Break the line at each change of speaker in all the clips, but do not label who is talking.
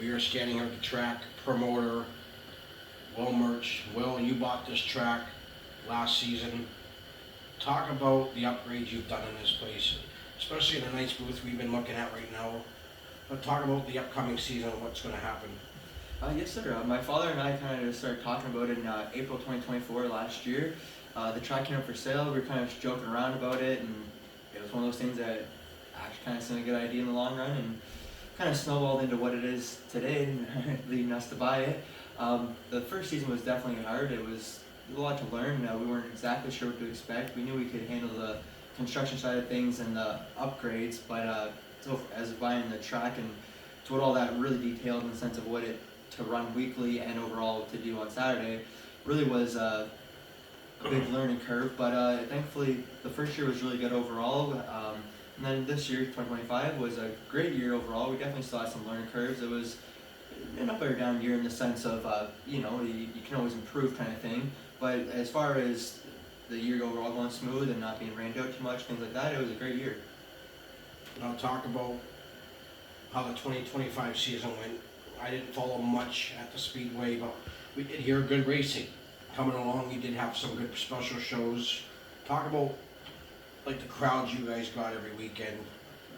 We are standing here at the track, promoter, Marche. Will, you bought this track last season. Talk about the upgrades you've done in this place, especially in the nice booth we've been looking at right now. But talk about the upcoming season and what's going to happen.
Yes, sir. My father and I kind of started talking about it in April 2024 last year. The track came up for sale. We were kind of joking around about it, and it was one of those things that actually kind of seemed a good idea in the long run, and kind of snowballed into what it is today, leading us to buy it. The first season was definitely hard. It was a lot to learn. We weren't exactly sure what to expect. We knew we could handle the construction side of things and the upgrades, but so as buying the track and to what all that really detailed in the sense of what it to run weekly and overall to do on Saturday really was a big learning curve. But thankfully the first year was really good overall. And then this year, 2025, was a great year overall. We definitely still had some learning curves. It was an up or down year in the sense of, you can always improve kind of thing. But as far as the year overall going smooth and not being rained out too much, things like that, it was a great year.
Now talk about how the 2025 season went. I didn't follow much at the Speedway, but we did hear good racing coming along. You did have some good special shows. Talk about like the crowds you guys got every weekend,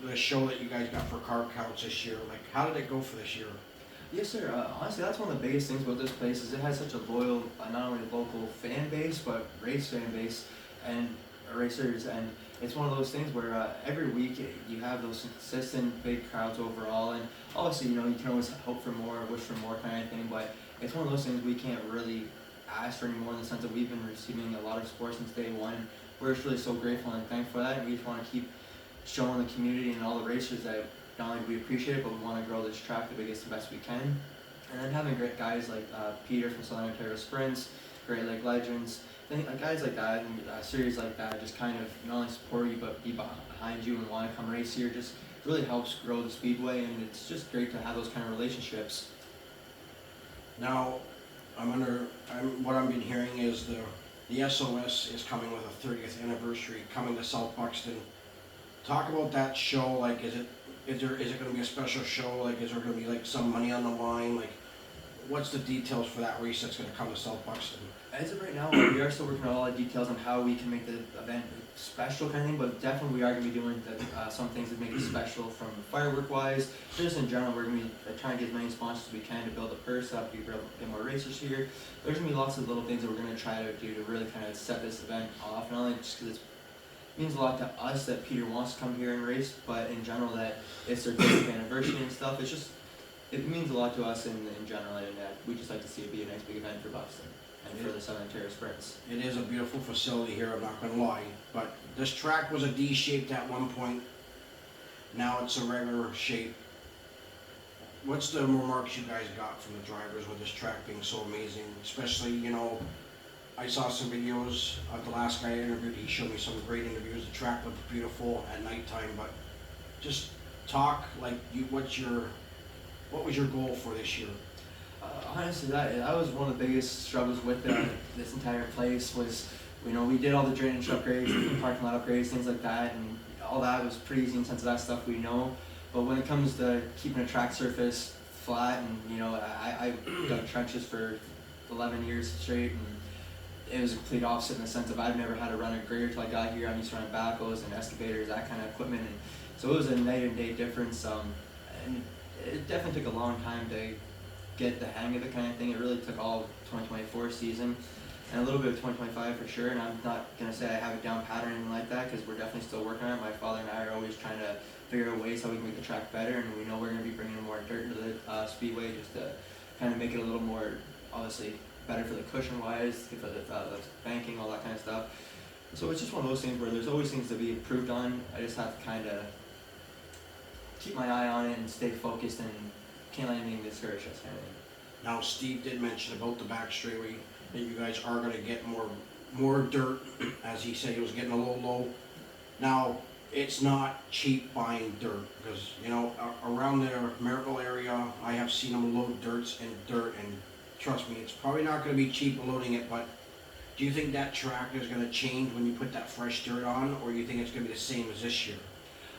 the show that you guys got for car counts this year. Like, how did it go for this year?
Yes, sir. Honestly, that's one of the biggest things about this place is it has such a loyal, not only local fan base, but race fan base and racers. And it's one of those things where every week you have those consistent big crowds overall. And obviously, you can always hope for more, wish for more kind of thing. But it's one of those things we can't really ask for anymore in the sense that we've been receiving a lot of support since day one. We're just really so grateful and thankful for that. And we just want to keep showing the community and all the racers that not only do we appreciate it, but we want to grow this track the biggest and best we can. And then having great guys like Peter from Southern Ontario Sprints, Great Lake Legends, guys like that, and series like that just kind of not only support you, but be behind you and want to come race here. Just really helps grow the Speedway, and it's just great to have those kind of relationships.
Now, what I've been hearing is the SOS is coming with a 30th anniversary, coming to South Buxton. Talk about that show. Like, is it going to be a special show? Like, is there going to be like some money on the line? Like, what's the details for that race that's going to come to South Buxton?
As of right now, we are still working on all the details on how we can make the event special kind of thing, but definitely we are going to be doing some things that make it special from firework wise. Just in general, we're going to be trying to get as many sponsors as we can to build the purse up, to get more racers here. There's going to be lots of little things that we're going to try to do to really kind of set this event off, not only just because it means a lot to us that Peter wants to come here and race, but in general that it's their 30th anniversary and stuff. It means a lot to us in general, and we just like to see it be a nice big event for Buxton and for the Southern Ontario Sprints.
It is a beautiful facility here, I'm not going to lie, but this track was a D-shaped at one point. Now it's a regular shape. What's the remarks you guys got from the drivers with this track being so amazing? Especially, I saw some videos of the last guy I interviewed. He showed me some great interviews. The track looked beautiful at nighttime, but just talk like what was your goal for this year?
Honestly, that was one of the biggest struggles with this entire place was, we did all the drainage upgrades, parking lot upgrades, things like that, and all that was pretty easy in the sense of that stuff we know. But when it comes to keeping a track surface flat, and I dug trenches for 11 years straight, and it was a complete opposite in the sense of I've never had to run a grader till I got here. I'm used to running backhoes and excavators, that kind of equipment, and so it was a night and day difference. And it definitely took a long time to get the hang of it kind of thing. It really took all of 2024 season and a little bit of 2025 for sure. And I'm not going to say I have it down pat or anything like that because we're definitely still working on it. My father and I are always trying to figure out ways how we can make the track better, and we know we're going to be bringing more dirt into the Speedway just to kind of make it a little more, obviously, better for the cushion wise, for the banking, all that kind of stuff. So it's just one of those things where there's always things to be improved on. I just have to kind of keep my eye on it and stay focused and can't let anything discourage us kind of thing.
Now, Steve did mention about the back straightaway that you guys are going to get more dirt, as he said he was getting a little low. Now, it's not cheap buying dirt because, around the Miracle area, I have seen them load dirt, and trust me, it's probably not going to be cheap loading it, but do you think that track is going to change when you put that fresh dirt on, or do you think it's going to be the same as this year?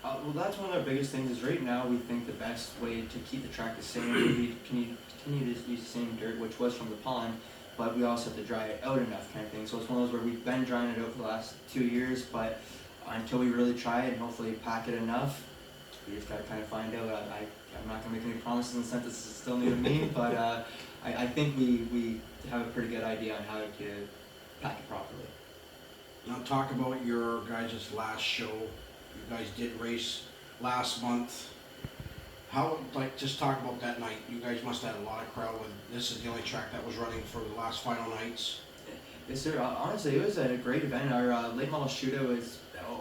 Well, that's one of our biggest things. Is right now we think the best way to keep the track the same would be continue to use the same dirt, which was from the pond, but we also have to dry it out enough, kind of thing. So it's one of those where we've been drying it out for the last 2 years, but until we really try it and hopefully pack it enough, we just gotta kind of find out. I'm not gonna make any promises in the sense this is still new to me, but I think we have a pretty good idea on how to pack it properly.
Now talk about your guys' last show. You guys did race last month. How, like, just talk about that night. You guys must have had a lot of crowd with, this is the only track that was running for the last final nights.
Yes, sir. Honestly, it was a great event. Our late model shootout has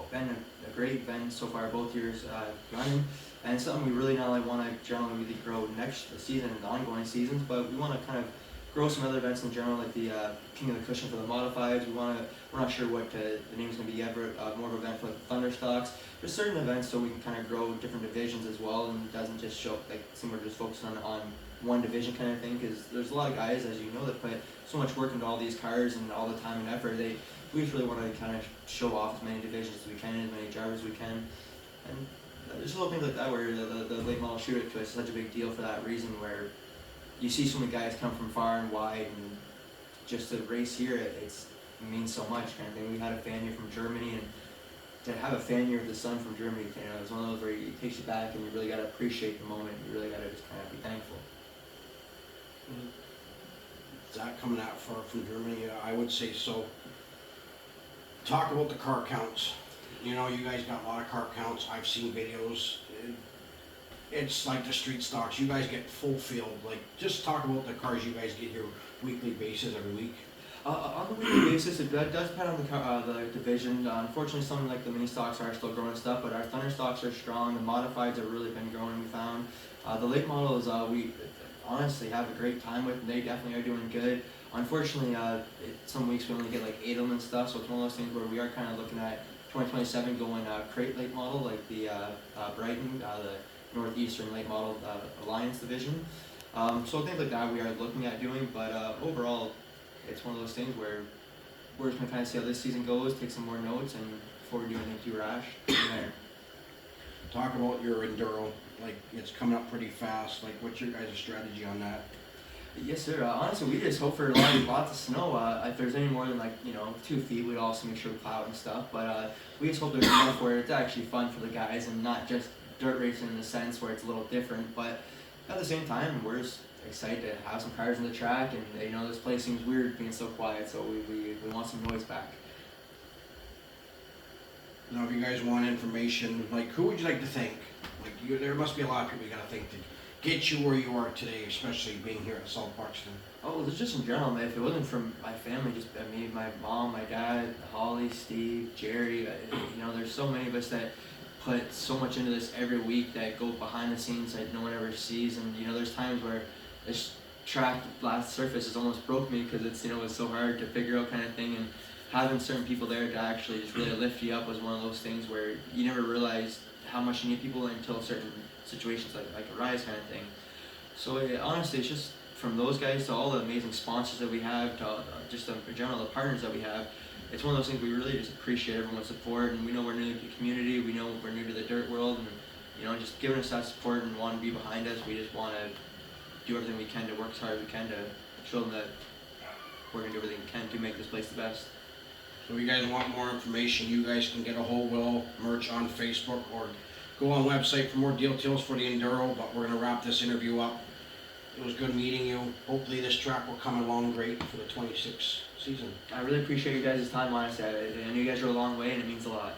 been a great event so far, both years running, and something we really not only want to generally really grow next season and the ongoing seasons, but we want to kind of grow some other events in general, like the King of the Cushion for the Modifieds. We're not sure what the name's going to be yet, but more of an event for the Thunderstocks. There's certain events so we can kind of grow different divisions as well, and it doesn't just show like we're just focusing on one division kind of thing, because there's a lot of guys, as you know, that put so much work into all these cars and all the time and effort. We just really want to kind of show off as many divisions as we can, as many drivers as we can, and there's little things like that where the late model shootout to us is such a big deal for that reason, where you see so many guys come from far and wide, and just to race here, it means so much, kind of thing. We had a fan here from Germany, and to have a fan here with the son from Germany, you know, it's one of those where it takes you back, and you really got to appreciate the moment. You really got to just kind of be thankful.
Is that coming out far from Germany? I would say so. Talk about the car counts. You know, you guys got a lot of car counts. I've seen videos. It's like the street stocks. You guys get full field. Like, just talk about the cars you guys get here weekly basis every week.
On the weekly basis, it does depend on the division. Unfortunately, some like the mini stocks are still growing stuff, but our Thunder stocks are strong. The modifieds have really been growing. We found the late models we honestly have a great time with, and they definitely are doing good. Unfortunately, some weeks we only get like 8 of them and stuff, so it's one of those things where we are kind of looking at 2027 going crate late model, like the Brighton, the Northeastern late model Alliance division. So things like that we are looking at doing, but overall, it's one of those things where we're just gonna kind of see how this season goes, take some more notes, and before we do anything too rash, from there.
Talk about your enduro. Like, it's coming up pretty fast. Like, what's your guys' strategy on that?
Yes, sir. Honestly, we just hope for lots of snow. If there's any more than 2 feet, we'd also make sure we plow it and stuff. But we just hope there's enough where it's actually fun for the guys and not just dirt racing in the sense where it's a little different. But at the same time, we're just excited to have some cars on the track, and this place seems weird being so quiet, so we want some noise back.
Now, if you guys want information, like, who would you like to thank? Like, there must be a lot of people you gotta thank to get you where you are today, especially being here at South Buxton.
Oh, well, just in general, man. If it wasn't from my family, just me, my mom, my dad, Holly, Steve, Jerry, there's so many of us that put so much into this every week that go behind the scenes that no one ever sees, and there's times where this track last surface has almost broke me because it's so hard to figure out kind of thing, and having certain people there to actually just really lift you up was one of those things where you never realize how much you need people until certain situations like a rise kind of thing. So honestly, it's just from those guys to all the amazing sponsors that we have to just in general the partners that we have. It's one of those things we really just appreciate everyone's support, and we know we're new to the community, we know we're new to the dirt world, and just giving us that support and wanting to be behind us. We just want to do everything we can to work as hard as we can to show them that we're going to do everything we can to make this place the best.
So if you guys want more information, you guys can get a hold Will Marche on Facebook or go on the website for more details for the Enduro, but we're going to wrap this interview up. It was good meeting you. Hopefully this track will come along great for the 26th season.
I really appreciate you guys' time, honestly. I know you guys are a long way, and it means a lot.